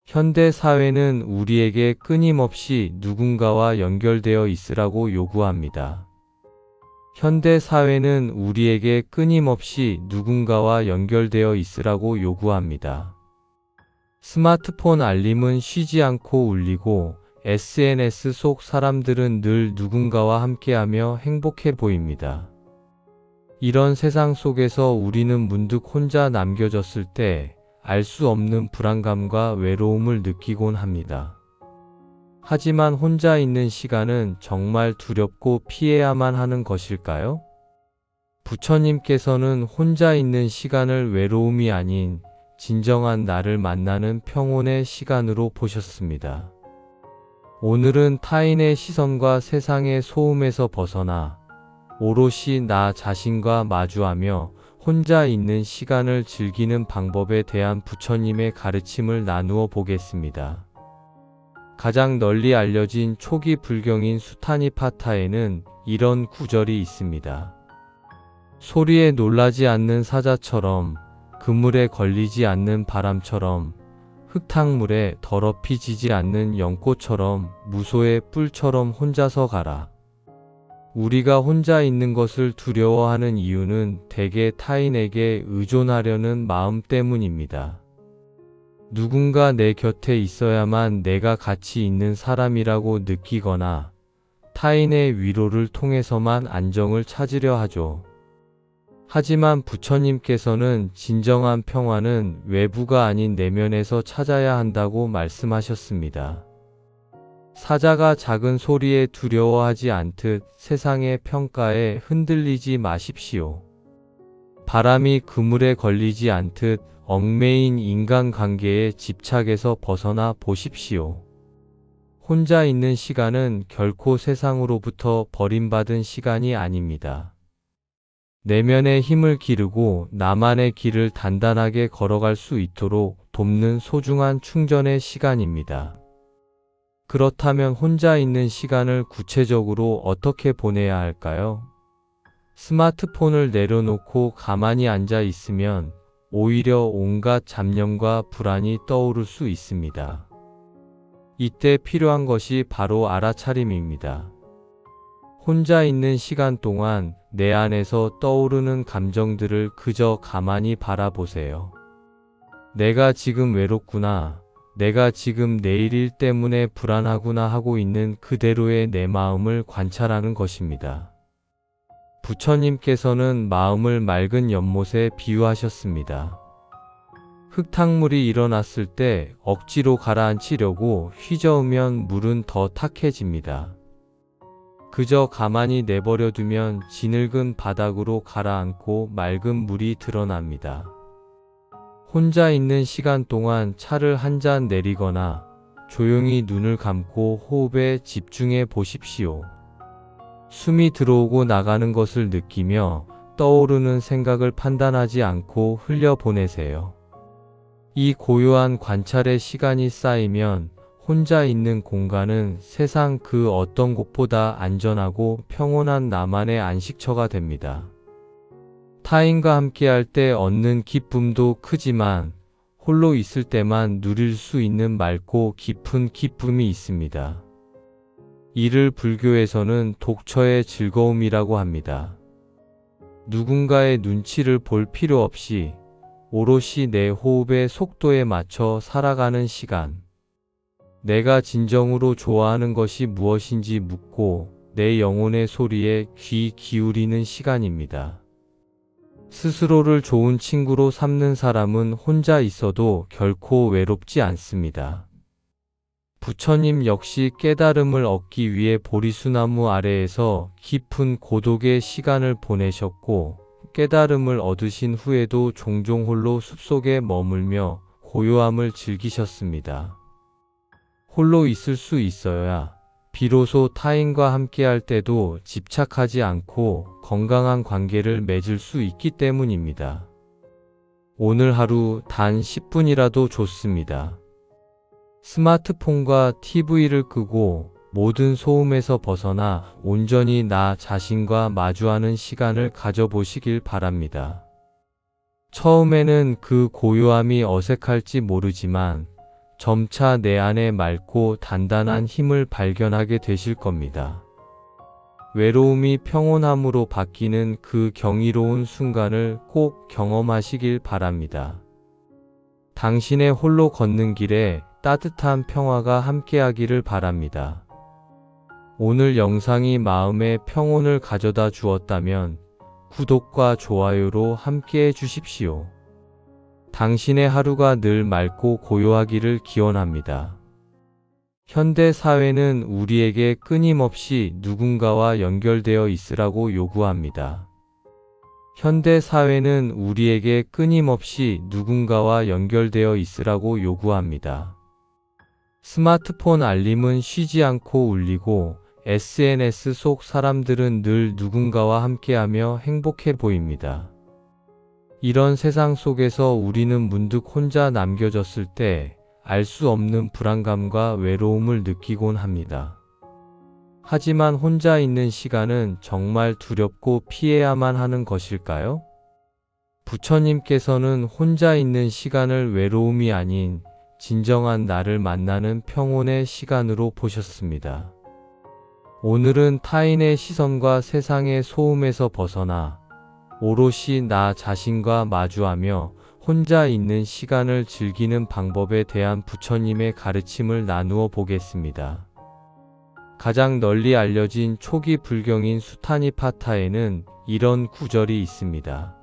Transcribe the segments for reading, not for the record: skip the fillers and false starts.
현대 사회는 우리에게 끊임없이 누군가와 연결되어 있으라고 요구합니다. 현대 사회는 우리에게 끊임없이 누군가와 연결되어 있으라고 요구합니다. 스마트폰 알림은 쉬지 않고 울리고 SNS 속 사람들은 늘 누군가와 함께하며 행복해 보입니다. 이런 세상 속에서 우리는 문득 혼자 남겨졌을 때 알 수 없는 불안감과 외로움을 느끼곤 합니다. 하지만 혼자 있는 시간은 정말 두렵고 피해야만 하는 것일까요? 부처님께서는 혼자 있는 시간을 외로움이 아닌 진정한 나를 만나는 평온의 시간으로 보셨습니다. 오늘은 타인의 시선과 세상의 소음에서 벗어나 오롯이 나 자신과 마주하며 혼자 있는 시간을 즐기는 방법에 대한 부처님의 가르침을 나누어 보겠습니다. 가장 널리 알려진 초기 불경인 수타니파타에는 이런 구절이 있습니다. 소리에 놀라지 않는 사자처럼, 그물에 걸리지 않는 바람처럼, 흙탕물에 더럽히지지 않는 연꽃처럼, 무소의 뿔처럼 혼자서 가라. 우리가 혼자 있는 것을 두려워하는 이유는 대개 타인에게 의존하려는 마음 때문입니다. 누군가 내 곁에 있어야만 내가 가치 있는 사람이라고 느끼거나 타인의 위로를 통해서만 안정을 찾으려 하죠. 하지만 부처님께서는 진정한 평화는 외부가 아닌 내면에서 찾아야 한다고 말씀하셨습니다. 사자가 작은 소리에 두려워하지 않듯 세상의 평가에 흔들리지 마십시오. 바람이 그물에 걸리지 않듯 얽매인 인간관계의 집착에서 벗어나 보십시오. 혼자 있는 시간은 결코 세상으로부터 버림받은 시간이 아닙니다. 내면의 힘을 기르고 나만의 길을 단단하게 걸어갈 수 있도록 돕는 소중한 충전의 시간입니다. 그렇다면 혼자 있는 시간을 구체적으로 어떻게 보내야 할까요? 스마트폰을 내려놓고 가만히 앉아 있으면 오히려 온갖 잡념과 불안이 떠오를 수 있습니다. 이때 필요한 것이 바로 알아차림입니다. 혼자 있는 시간 동안 내 안에서 떠오르는 감정들을 그저 가만히 바라보세요. 내가 지금 외롭구나. 내가 지금 내일 일 때문에 불안하구나 하고 있는 그대로의 내 마음을 관찰하는 것입니다. 부처님께서는 마음을 맑은 연못에 비유하셨습니다. 흙탕물이 일어났을 때 억지로 가라앉히려고 휘저으면 물은 더 탁해집니다. 그저 가만히 내버려 두면 지늙은 바닥으로 가라앉고 맑은 물이 드러납니다. 혼자 있는 시간 동안 차를 한 잔 내리거나 조용히 눈을 감고 호흡에 집중해 보십시오. 숨이 들어오고 나가는 것을 느끼며 떠오르는 생각을 판단하지 않고 흘려보내세요. 이 고요한 관찰의 시간이 쌓이면 혼자 있는 공간은 세상 그 어떤 곳보다 안전하고 평온한 나만의 안식처가 됩니다. 타인과 함께할 때 얻는 기쁨도 크지만 홀로 있을 때만 누릴 수 있는 맑고 깊은 기쁨이 있습니다. 이를 불교에서는 독처의 즐거움이라고 합니다. 누군가의 눈치를 볼 필요 없이 오롯이 내 호흡의 속도에 맞춰 살아가는 시간. 내가 진정으로 좋아하는 것이 무엇인지 묻고 내 영혼의 소리에 귀 기울이는 시간입니다. 스스로를 좋은 친구로 삼는 사람은 혼자 있어도 결코 외롭지 않습니다. 부처님 역시 깨달음을 얻기 위해 보리수나무 아래에서 깊은 고독의 시간을 보내셨고 깨달음을 얻으신 후에도 종종 홀로 숲속에 머물며 고요함을 즐기셨습니다. 홀로 있을 수 있어야 비로소 타인과 함께할 때도 집착하지 않고 건강한 관계를 맺을 수 있기 때문입니다. 오늘 하루 단 10분이라도 좋습니다. 스마트폰과 TV를 끄고 모든 소음에서 벗어나 온전히 나 자신과 마주하는 시간을 가져보시길 바랍니다. 처음에는 그 고요함이 어색할지 모르지만 점차 내 안에 맑고 단단한 힘을 발견하게 되실 겁니다. 외로움이 평온함으로 바뀌는 그 경이로운 순간을 꼭 경험하시길 바랍니다. 당신의 홀로 걷는 길에 따뜻한 평화가 함께하기를 바랍니다. 오늘 영상이 마음에 평온을 가져다 주었다면 구독과 좋아요로 함께해 주십시오. 당신의 하루가 늘 맑고 고요하기를 기원합니다. 현대 사회는 우리에게 끊임없이 누군가와 연결되어 있으라고 요구합니다. 현대 사회는 우리에게 끊임없이 누군가와 연결되어 있으라고 요구합니다. 스마트폰 알림은 쉬지 않고 울리고 SNS 속 사람들은 늘 누군가와 함께하며 행복해 보입니다. 이런 세상 속에서 우리는 문득 혼자 남겨졌을 때 알 수 없는 불안감과 외로움을 느끼곤 합니다. 하지만 혼자 있는 시간은 정말 두렵고 피해야만 하는 것일까요? 부처님께서는 혼자 있는 시간을 외로움이 아닌 진정한 나를 만나는 평온의 시간으로 보셨습니다. 오늘은 타인의 시선과 세상의 소음에서 벗어나 오롯이 나 자신과 마주하며 혼자 있는 시간을 즐기는 방법에 대한 부처님의 가르침을 나누어 보겠습니다. 가장 널리 알려진 초기 불경인 수타니파타에는 이런 구절이 있습니다.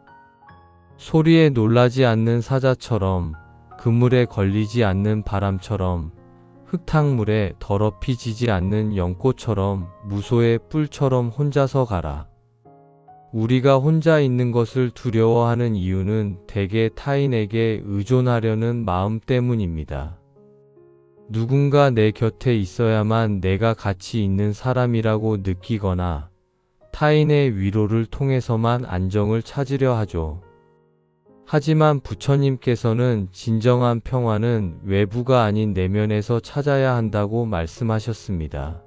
소리에 놀라지 않는 사자처럼, 그물에 걸리지 않는 바람처럼, 흙탕물에 더럽히지지 않는 연꽃처럼, 무소의 뿔처럼 혼자서 가라. 우리가 혼자 있는 것을 두려워하는 이유는 대개 타인에게 의존하려는 마음 때문입니다. 누군가 내 곁에 있어야만 내가 가치 있는 사람이라고 느끼거나 타인의 위로를 통해서만 안정을 찾으려 하죠. 하지만 부처님께서는 진정한 평화는 외부가 아닌 내면에서 찾아야 한다고 말씀하셨습니다.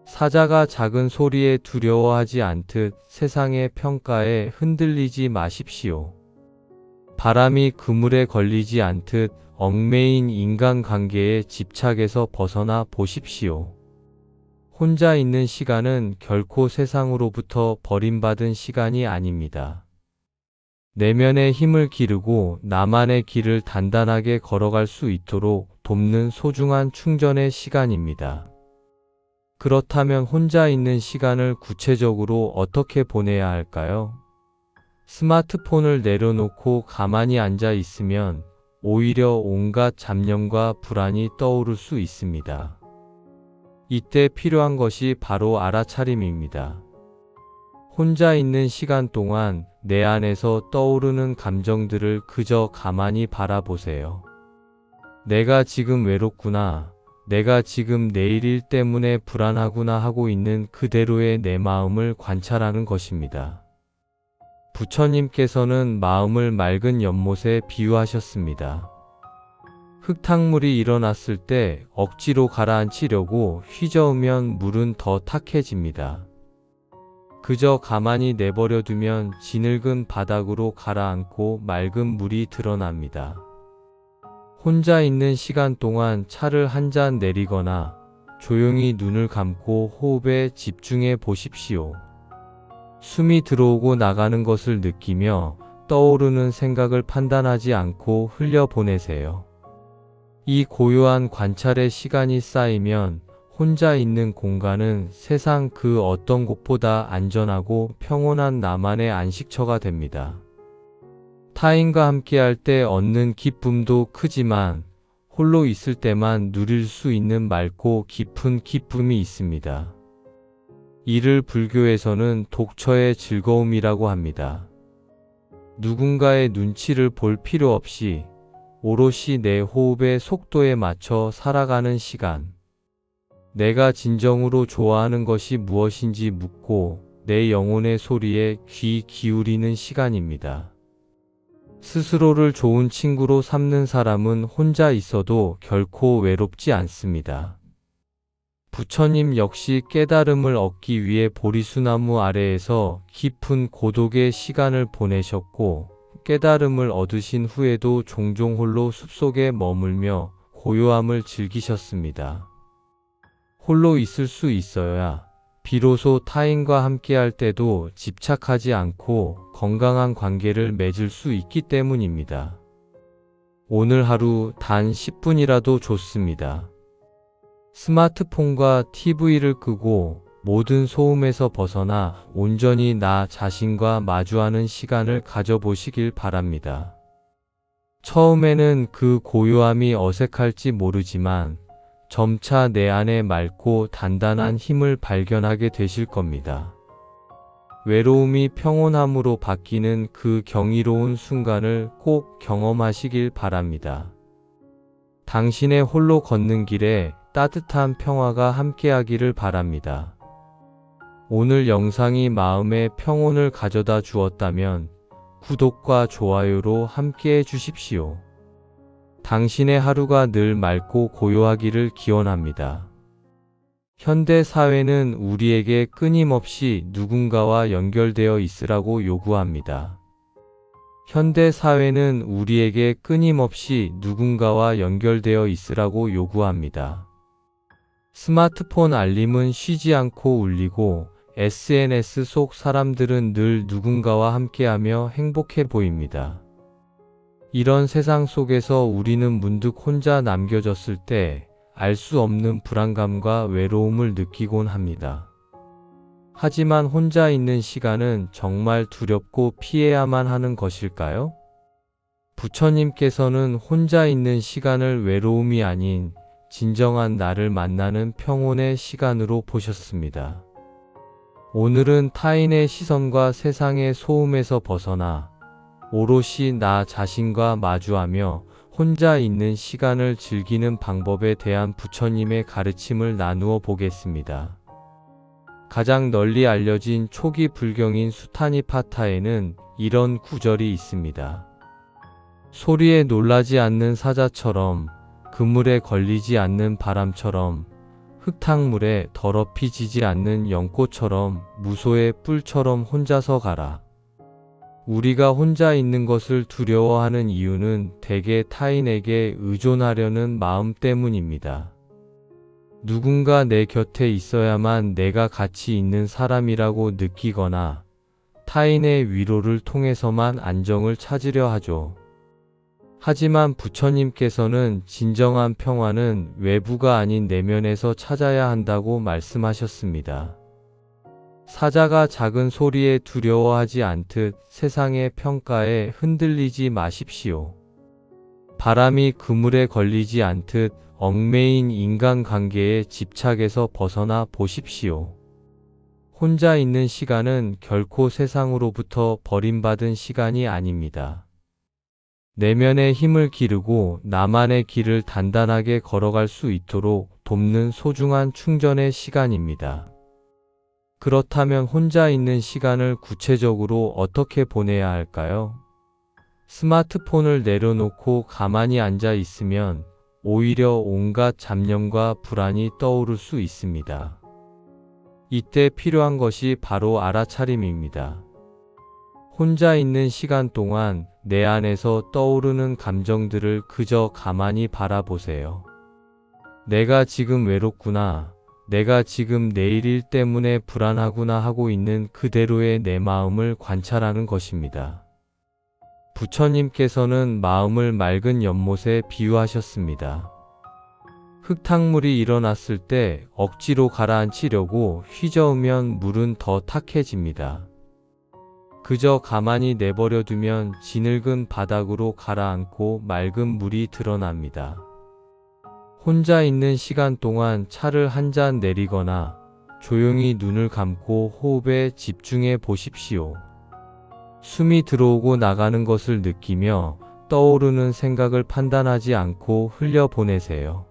사자가 작은 소리에 두려워하지 않듯 세상의 평가에 흔들리지 마십시오. 바람이 그물에 걸리지 않듯 얽매인 인간관계의 집착에서 벗어나 보십시오. 혼자 있는 시간은 결코 세상으로부터 버림받은 시간이 아닙니다. 내면의 힘을 기르고 나만의 길을 단단하게 걸어갈 수 있도록 돕는 소중한 충전의 시간입니다. 그렇다면 혼자 있는 시간을 구체적으로 어떻게 보내야 할까요? 스마트폰을 내려놓고 가만히 앉아 있으면 오히려 온갖 잡념과 불안이 떠오를 수 있습니다. 이때 필요한 것이 바로 알아차림입니다. 혼자 있는 시간 동안 내 안에서 떠오르는 감정들을 그저 가만히 바라보세요. 내가 지금 외롭구나. 내가 지금 내일 일 때문에 불안하구나 하고 있는 그대로의 내 마음을 관찰하는 것입니다. 부처님께서는 마음을 맑은 연못에 비유하셨습니다. 흙탕물이 일어났을 때 억지로 가라앉히려고 휘저으면 물은 더 탁해집니다. 그저 가만히 내버려 두면 지늙은 바닥으로 가라앉고 맑은 물이 드러납니다. 혼자 있는 시간 동안 차를 한 잔 내리거나 조용히 눈을 감고 호흡에 집중해 보십시오. 숨이 들어오고 나가는 것을 느끼며 떠오르는 생각을 판단하지 않고 흘려보내세요. 이 고요한 관찰의 시간이 쌓이면 혼자 있는 공간은 세상 그 어떤 곳보다 안전하고 평온한 나만의 안식처가 됩니다. 타인과 함께할 때 얻는 기쁨도 크지만 홀로 있을 때만 누릴 수 있는 맑고 깊은 기쁨이 있습니다. 이를 불교에서는 독처의 즐거움이라고 합니다. 누군가의 눈치를 볼 필요 없이 오롯이 내 호흡의 속도에 맞춰 살아가는 시간. 내가 진정으로 좋아하는 것이 무엇인지 묻고 내 영혼의 소리에 귀 기울이는 시간입니다. 스스로를 좋은 친구로 삼는 사람은 혼자 있어도 결코 외롭지 않습니다. 부처님 역시 깨달음을 얻기 위해 보리수나무 아래에서 깊은 고독의 시간을 보내셨고 깨달음을 얻으신 후에도 종종 홀로 숲속에 머물며 고요함을 즐기셨습니다. 홀로 있을 수 있어야 비로소 타인과 함께할 때도 집착하지 않고 건강한 관계를 맺을 수 있기 때문입니다. 오늘 하루 단 10분이라도 좋습니다. 스마트폰과 TV를 끄고 모든 소음에서 벗어나 온전히 나 자신과 마주하는 시간을 가져보시길 바랍니다. 처음에는 그 고요함이 어색할지 모르지만 점차 내 안에 맑고 단단한 힘을 발견하게 되실 겁니다. 외로움이 평온함으로 바뀌는 그 경이로운 순간을 꼭 경험하시길 바랍니다. 당신의 홀로 걷는 길에 따뜻한 평화가 함께하기를 바랍니다. 오늘 영상이 마음의 평온을 가져다 주었다면 구독과 좋아요로 함께해 주십시오. 당신의 하루가 늘 맑고 고요하기를 기원합니다. 현대 사회는 우리에게 끊임없이 누군가와 연결되어 있으라고 요구합니다. 현대 사회는 우리에게 끊임없이 누군가와 연결되어 있으라고 요구합니다. 스마트폰 알림은 쉬지 않고 울리고 SNS 속 사람들은 늘 누군가와 함께하며 행복해 보입니다. 이런 세상 속에서 우리는 문득 혼자 남겨졌을 때 알 수 없는 불안감과 외로움을 느끼곤 합니다. 하지만 혼자 있는 시간은 정말 두렵고 피해야만 하는 것일까요? 부처님께서는 혼자 있는 시간을 외로움이 아닌 진정한 나를 만나는 평온의 시간으로 보셨습니다. 오늘은 타인의 시선과 세상의 소음에서 벗어나 오롯이 나 자신과 마주하며 혼자 있는 시간을 즐기는 방법에 대한 부처님의 가르침을 나누어 보겠습니다. 가장 널리 알려진 초기 불경인 수타니파타에는 이런 구절이 있습니다. 소리에 놀라지 않는 사자처럼, 그물에 걸리지 않는 바람처럼, 흙탕물에 더럽히지지 않는 연꽃처럼, 무소의 뿔처럼 혼자서 가라. 우리가 혼자 있는 것을 두려워하는 이유는 대개 타인에게 의존하려는 마음 때문입니다. 누군가 내 곁에 있어야만 내가 가치 있는 사람이라고 느끼거나 타인의 위로를 통해서만 안정을 찾으려 하죠. 하지만 부처님께서는 진정한 평화는 외부가 아닌 내면에서 찾아야 한다고 말씀하셨습니다. 사자가 작은 소리에 두려워하지 않듯 세상의 평가에 흔들리지 마십시오. 바람이 그물에 걸리지 않듯 얽매인 인간관계의 집착에서 벗어나 보십시오. 혼자 있는 시간은 결코 세상으로부터 버림받은 시간이 아닙니다. 내면의 힘을 기르고 나만의 길을 단단하게 걸어갈 수 있도록 돕는 소중한 충전의 시간입니다. 그렇다면 혼자 있는 시간을 구체적으로 어떻게 보내야 할까요? 스마트폰을 내려놓고 가만히 앉아 있으면 오히려 온갖 잡념과 불안이 떠오를 수 있습니다. 이때 필요한 것이 바로 알아차림입니다. 혼자 있는 시간 동안 내 안에서 떠오르는 감정들을 그저 가만히 바라보세요. 내가 지금 외롭구나. 내가 지금 내일 일 때문에 불안하구나 하고 있는 그대로의 내 마음을 관찰하는 것입니다. 부처님께서는 마음을 맑은 연못에 비유하셨습니다. 흙탕물이 일어났을 때 억지로 가라앉히려고 휘저으면 물은 더 탁해집니다. 그저 가만히 내버려 두면 지늙은 바닥으로 가라앉고 맑은 물이 드러납니다. 혼자 있는 시간 동안 차를 한 잔 내리거나 조용히 눈을 감고 호흡에 집중해 보십시오. 숨이 들어오고 나가는 것을 느끼며 떠오르는 생각을 판단하지 않고 흘려보내세요.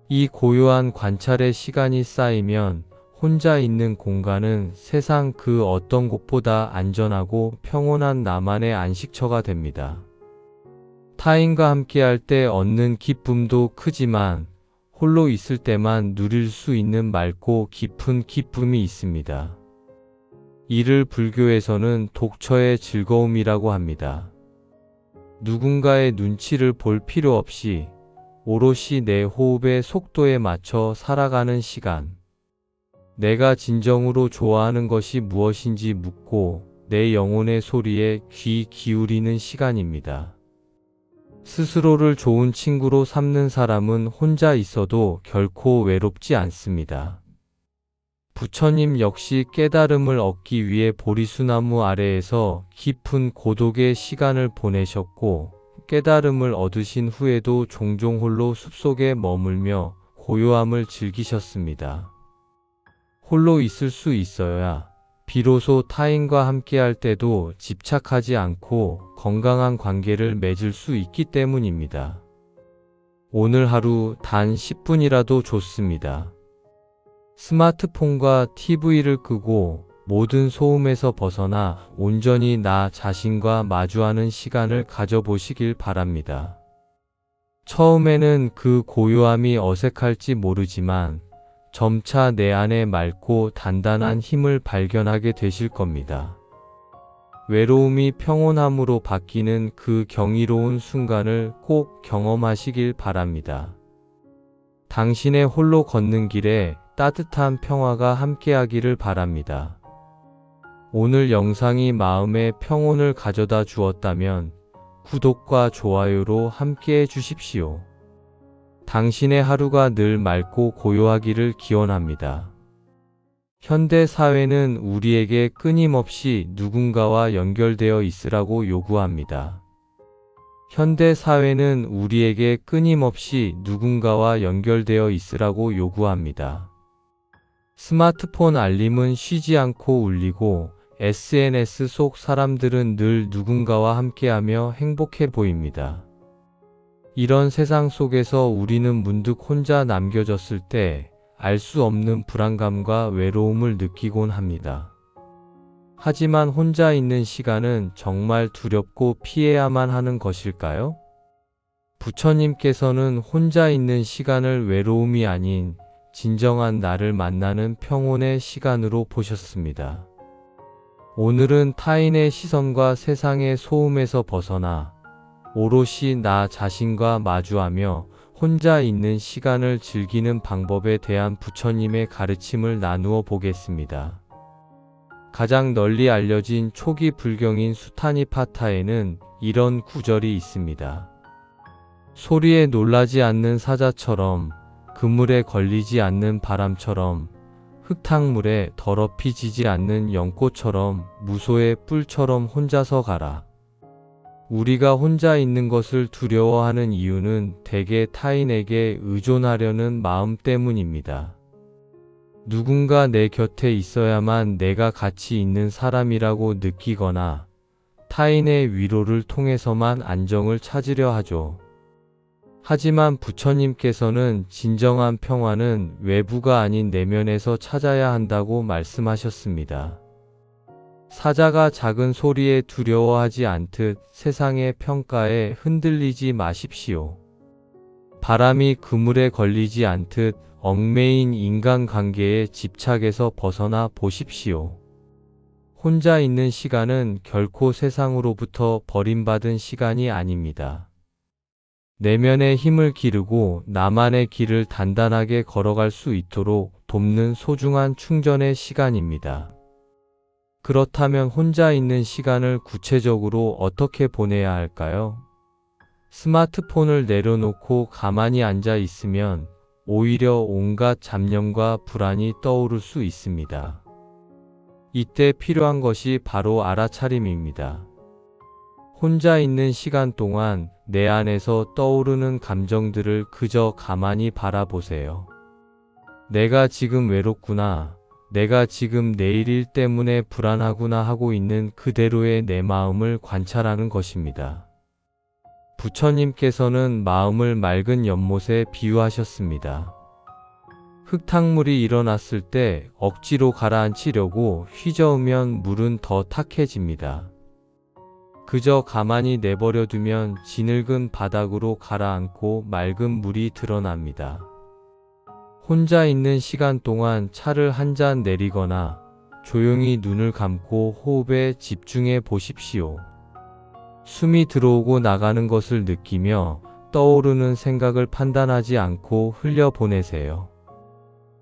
이 고요한 관찰의 시간이 쌓이면 혼자 있는 공간은 세상 그 어떤 곳보다 안전하고 평온한 나만의 안식처가 됩니다. 타인과 함께할 때 얻는 기쁨도 크지만 홀로 있을 때만 누릴 수 있는 맑고 깊은 기쁨이 있습니다. 이를 불교에서는 독처의 즐거움이라고 합니다. 누군가의 눈치를 볼 필요 없이 오롯이 내 호흡의 속도에 맞춰 살아가는 시간. 내가 진정으로 좋아하는 것이 무엇인지 묻고 내 영혼의 소리에 귀 기울이는 시간입니다. 스스로를 좋은 친구로 삼는 사람은 혼자 있어도 결코 외롭지 않습니다. 부처님 역시 깨달음을 얻기 위해 보리수나무 아래에서 깊은 고독의 시간을 보내셨고, 깨달음을 얻으신 후에도 종종 홀로 숲속에 머물며 고요함을 즐기셨습니다. 홀로 있을 수 있어야 비로소 타인과 함께할 때도 집착하지 않고 건강한 관계를 맺을 수 있기 때문입니다. 오늘 하루 단 10분이라도 좋습니다. 스마트폰과 TV를 끄고 모든 소음에서 벗어나 온전히 나 자신과 마주하는 시간을 가져보시길 바랍니다. 처음에는 그 고요함이 어색할지 모르지만 점차 내 안에 맑고 단단한 힘을 발견하게 되실 겁니다. 외로움이 평온함으로 바뀌는 그 경이로운 순간을 꼭 경험하시길 바랍니다. 당신의 홀로 걷는 길에 따뜻한 평화가 함께하기를 바랍니다. 오늘 영상이 마음에 평온을 가져다 주었다면 구독과 좋아요로 함께해 주십시오. 당신의 하루가 늘 맑고 고요하기를 기원합니다. 현대 사회는 우리에게 끊임없이 누군가와 연결되어 있으라고 요구합니다. 현대 사회는 우리에게 끊임없이 누군가와 연결되어 있으라고 요구합니다. 스마트폰 알림은 쉬지 않고 울리고 SNS 속 사람들은 늘 누군가와 함께하며 행복해 보입니다. 이런 세상 속에서 우리는 문득 혼자 남겨졌을 때 알 수 없는 불안감과 외로움을 느끼곤 합니다. 하지만 혼자 있는 시간은 정말 두렵고 피해야만 하는 것일까요? 부처님께서는 혼자 있는 시간을 외로움이 아닌 진정한 나를 만나는 평온의 시간으로 보셨습니다. 오늘은 타인의 시선과 세상의 소음에서 벗어나 오롯이 나 자신과 마주하며 혼자 있는 시간을 즐기는 방법에 대한 부처님의 가르침을 나누어 보겠습니다. 가장 널리 알려진 초기 불경인 수타니파타에는 이런 구절이 있습니다. 소리에 놀라지 않는 사자처럼, 그물에 걸리지 않는 바람처럼, 흙탕물에 더럽히지지 않는 연꽃처럼, 무소의 뿔처럼 혼자서 가라. 우리가 혼자 있는 것을 두려워하는 이유는 대개 타인에게 의존하려는 마음 때문입니다. 누군가 내 곁에 있어야만 내가 가치 있는 사람이라고 느끼거나 타인의 위로를 통해서만 안정을 찾으려 하죠. 하지만 부처님께서는 진정한 평화는 외부가 아닌 내면에서 찾아야 한다고 말씀하셨습니다. 사자가 작은 소리에 두려워하지 않듯 세상의 평가에 흔들리지 마십시오. 바람이 그물에 걸리지 않듯 얽매인 인간관계의 집착에서 벗어나 보십시오. 혼자 있는 시간은 결코 세상으로부터 버림받은 시간이 아닙니다. 내면의 힘을 기르고 나만의 길을 단단하게 걸어갈 수 있도록 돕는 소중한 충전의 시간입니다. 그렇다면 혼자 있는 시간을 구체적으로 어떻게 보내야 할까요? 스마트폰을 내려놓고 가만히 앉아 있으면 오히려 온갖 잡념과 불안이 떠오를 수 있습니다. 이때 필요한 것이 바로 알아차림입니다. 혼자 있는 시간 동안 내 안에서 떠오르는 감정들을 그저 가만히 바라보세요. 내가 지금 외롭구나. 내가 지금 내일 일 때문에 불안하구나 하고 있는 그대로의 내 마음을 관찰하는 것입니다. 부처님께서는 마음을 맑은 연못에 비유하셨습니다. 흙탕물이 일어났을 때 억지로 가라앉히려고 휘저으면 물은 더 탁해집니다. 그저 가만히 내버려 두면 지늙은 바닥으로 가라앉고 맑은 물이 드러납니다. 혼자 있는 시간 동안 차를 한 잔 내리거나 조용히 눈을 감고 호흡에 집중해 보십시오. 숨이 들어오고 나가는 것을 느끼며 떠오르는 생각을 판단하지 않고 흘려보내세요.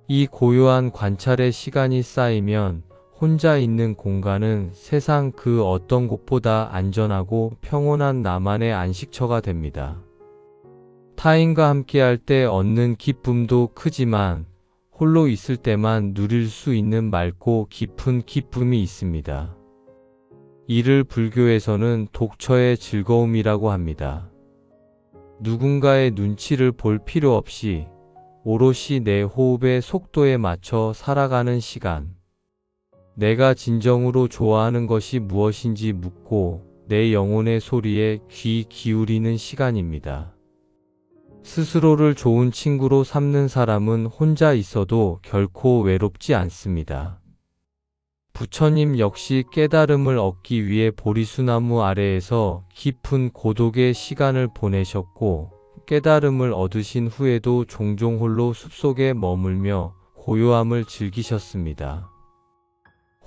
이 고요한 관찰의 시간이 쌓이면 혼자 있는 공간은 세상 그 어떤 곳보다 안전하고 평온한 나만의 안식처가 됩니다. 타인과 함께할 때 얻는 기쁨도 크지만 홀로 있을 때만 누릴 수 있는 맑고 깊은 기쁨이 있습니다. 이를 불교에서는 독처의 즐거움이라고 합니다. 누군가의 눈치를 볼 필요 없이 오롯이 내 호흡의 속도에 맞춰 살아가는 시간. 내가 진정으로 좋아하는 것이 무엇인지 묻고 내 영혼의 소리에 귀 기울이는 시간입니다. 스스로를 좋은 친구로 삼는 사람은 혼자 있어도 결코 외롭지 않습니다. 부처님 역시 깨달음을 얻기 위해 보리수나무 아래에서 깊은 고독의 시간을 보내셨고, 깨달음을 얻으신 후에도 종종 홀로 숲속에 머물며 고요함을 즐기셨습니다.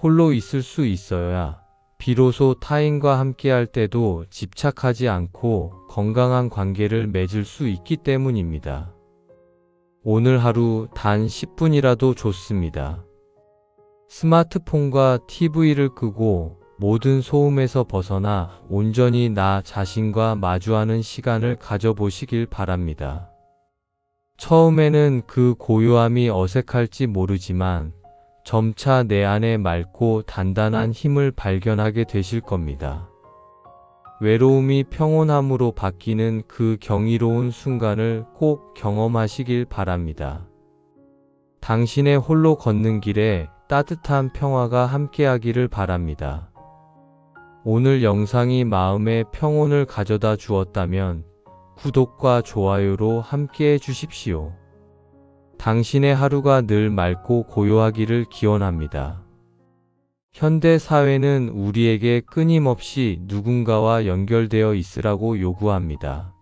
홀로 있을 수 있어야 비로소 타인과 함께할 때도 집착하지 않고 건강한 관계를 맺을 수 있기 때문입니다. 오늘 하루 단 10분이라도 좋습니다. 스마트폰과 TV를 끄고 모든 소음에서 벗어나 온전히 나 자신과 마주하는 시간을 가져보시길 바랍니다. 처음에는 그 고요함이 어색할지 모르지만 점차 내 안에 맑고 단단한 힘을 발견하게 되실 겁니다. 외로움이 평온함으로 바뀌는 그 경이로운 순간을 꼭 경험하시길 바랍니다. 당신의 홀로 걷는 길에 따뜻한 평화가 함께하기를 바랍니다. 오늘 영상이 마음에 평온을 가져다 주었다면 구독과 좋아요로 함께해 주십시오. 당신의 하루가 늘 맑고 고요하기를 기원합니다. 현대 사회는 우리에게 끊임없이 누군가와 연결되어 있으라고 요구합니다.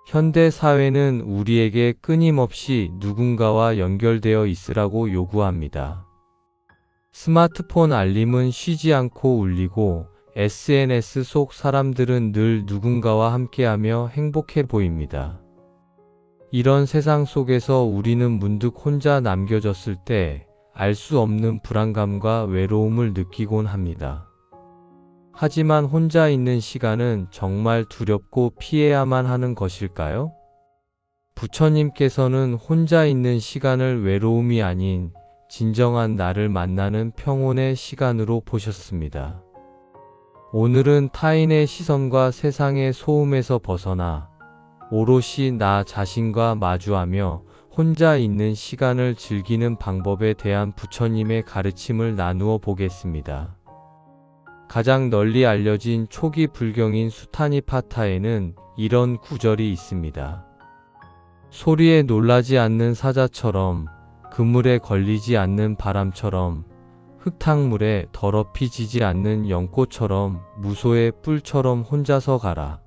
현대 사회는 우리에게 끊임없이 누군가와 연결되어 있으라고 요구합니다. 스마트폰 알림은 쉬지 않고 울리고 SNS 속 사람들은 늘 누군가와 함께하며 행복해 보입니다. 이런 세상 속에서 우리는 문득 혼자 남겨졌을 때 알 수 없는 불안감과 외로움을 느끼곤 합니다. 하지만 혼자 있는 시간은 정말 두렵고 피해야만 하는 것일까요? 부처님께서는 혼자 있는 시간을 외로움이 아닌 진정한 나를 만나는 평온의 시간으로 보셨습니다. 오늘은 타인의 시선과 세상의 소음에서 벗어나 오롯이 나 자신과 마주하며 혼자 있는 시간을 즐기는 방법에 대한 부처님의 가르침을 나누어 보겠습니다. 가장 널리 알려진 초기 불경인 수타니파타에는 이런 구절이 있습니다. 소리에 놀라지 않는 사자처럼, 그물에 걸리지 않는 바람처럼, 흙탕물에 더럽히지지 않는 연꽃처럼, 무소의 뿔처럼 혼자서 가라.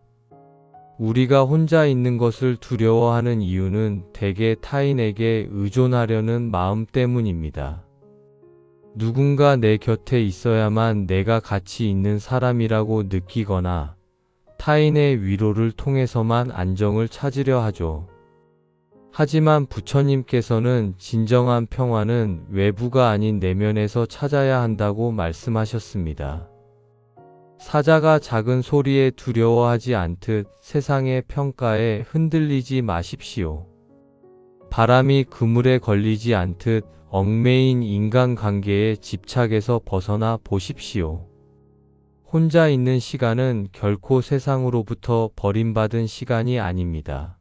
우리가 혼자 있는 것을 두려워하는 이유는 대개 타인에게 의존하려는 마음 때문입니다. 누군가 내 곁에 있어야만 내가 가치 있는 사람이라고 느끼거나 타인의 위로를 통해서만 안정을 찾으려 하죠. 하지만 부처님께서는 진정한 평화는 외부가 아닌 내면에서 찾아야 한다고 말씀하셨습니다. 사자가 작은 소리에 두려워하지 않듯 세상의 평가에 흔들리지 마십시오. 바람이 그물에 걸리지 않듯 얽매인 인간관계의 집착에서 벗어나 보십시오. 혼자 있는 시간은 결코 세상으로부터 버림받은 시간이 아닙니다.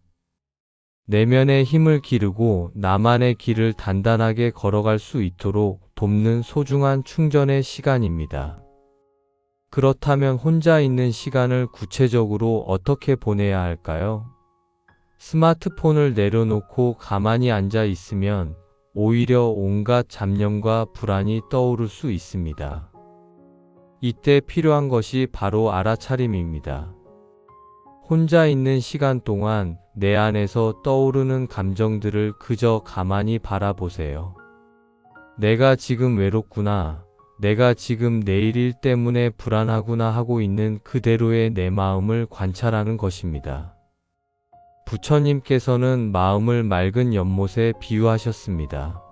내면의 힘을 기르고 나만의 길을 단단하게 걸어갈 수 있도록 돕는 소중한 충전의 시간입니다. 그렇다면 혼자 있는 시간을 구체적으로 어떻게 보내야 할까요? 스마트폰을 내려놓고 가만히 앉아 있으면 오히려 온갖 잡념과 불안이 떠오를 수 있습니다. 이때 필요한 것이 바로 알아차림입니다. 혼자 있는 시간 동안 내 안에서 떠오르는 감정들을 그저 가만히 바라보세요. 내가 지금 외롭구나. 내가 지금 내일 일 때문에 불안하구나 하고 있는 그대로의 내 마음을 관찰하는 것입니다. 부처님께서는 마음을 맑은 연못에 비유하셨습니다.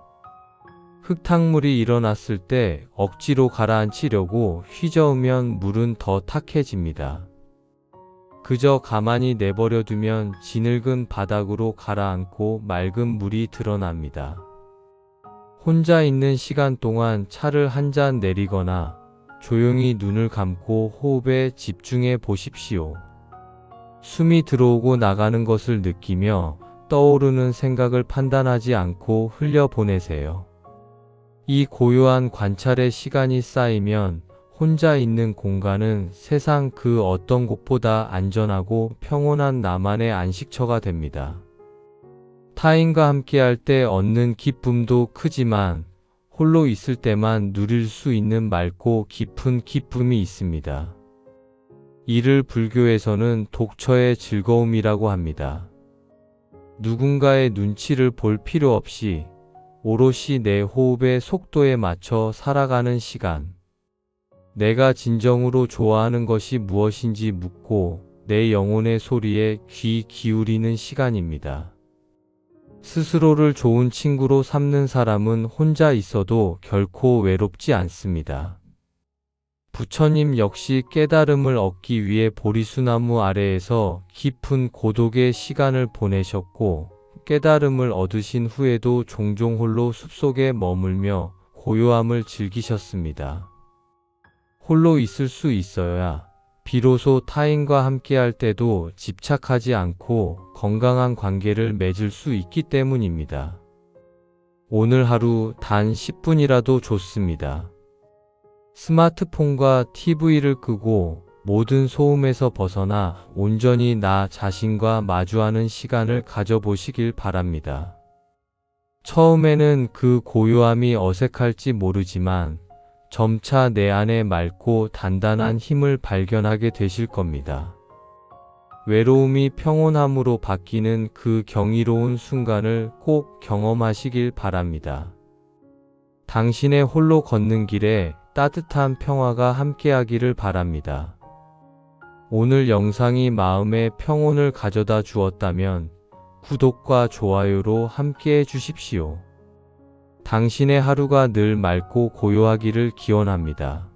흙탕물이 일어났을 때 억지로 가라앉히려고 휘저으면 물은 더 탁해집니다. 그저 가만히 내버려 두면 지늙은 바닥으로 가라앉고 맑은 물이 드러납니다. 혼자 있는 시간 동안 차를 한 잔 내리거나 조용히 눈을 감고 호흡에 집중해 보십시오. 숨이 들어오고 나가는 것을 느끼며 떠오르는 생각을 판단하지 않고 흘려보내세요. 이 고요한 관찰의 시간이 쌓이면 혼자 있는 공간은 세상 그 어떤 곳보다 안전하고 평온한 나만의 안식처가 됩니다. 타인과 함께할 때 얻는 기쁨도 크지만 홀로 있을 때만 누릴 수 있는 맑고 깊은 기쁨이 있습니다. 이를 불교에서는 독처의 즐거움이라고 합니다. 누군가의 눈치를 볼 필요 없이 오롯이 내 호흡의 속도에 맞춰 살아가는 시간. 내가 진정으로 좋아하는 것이 무엇인지 묻고 내 영혼의 소리에 귀 기울이는 시간입니다. 스스로를 좋은 친구로 삼는 사람은 혼자 있어도 결코 외롭지 않습니다. 부처님 역시 깨달음을 얻기 위해 보리수나무 아래에서 깊은 고독의 시간을 보내셨고, 깨달음을 얻으신 후에도 종종 홀로 숲속에 머물며 고요함을 즐기셨습니다. 홀로 있을 수 있어야 비로소 타인과 함께할 때도 집착하지 않고 건강한 관계를 맺을 수 있기 때문입니다. 오늘 하루 단 10분이라도 좋습니다. 스마트폰과 TV를 끄고 모든 소음에서 벗어나 온전히 나 자신과 마주하는 시간을 가져보시길 바랍니다. 처음에는 그 고요함이 어색할지 모르지만 점차 내 안에 맑고 단단한 힘을 발견하게 되실 겁니다. 외로움이 평온함으로 바뀌는 그 경이로운 순간을 꼭 경험하시길 바랍니다. 당신의 홀로 걷는 길에 따뜻한 평화가 함께하기를 바랍니다. 오늘 영상이 마음에 평온을 가져다 주었다면 구독과 좋아요로 함께해 주십시오. 당신의 하루가 늘 맑고 고요하기를 기원합니다.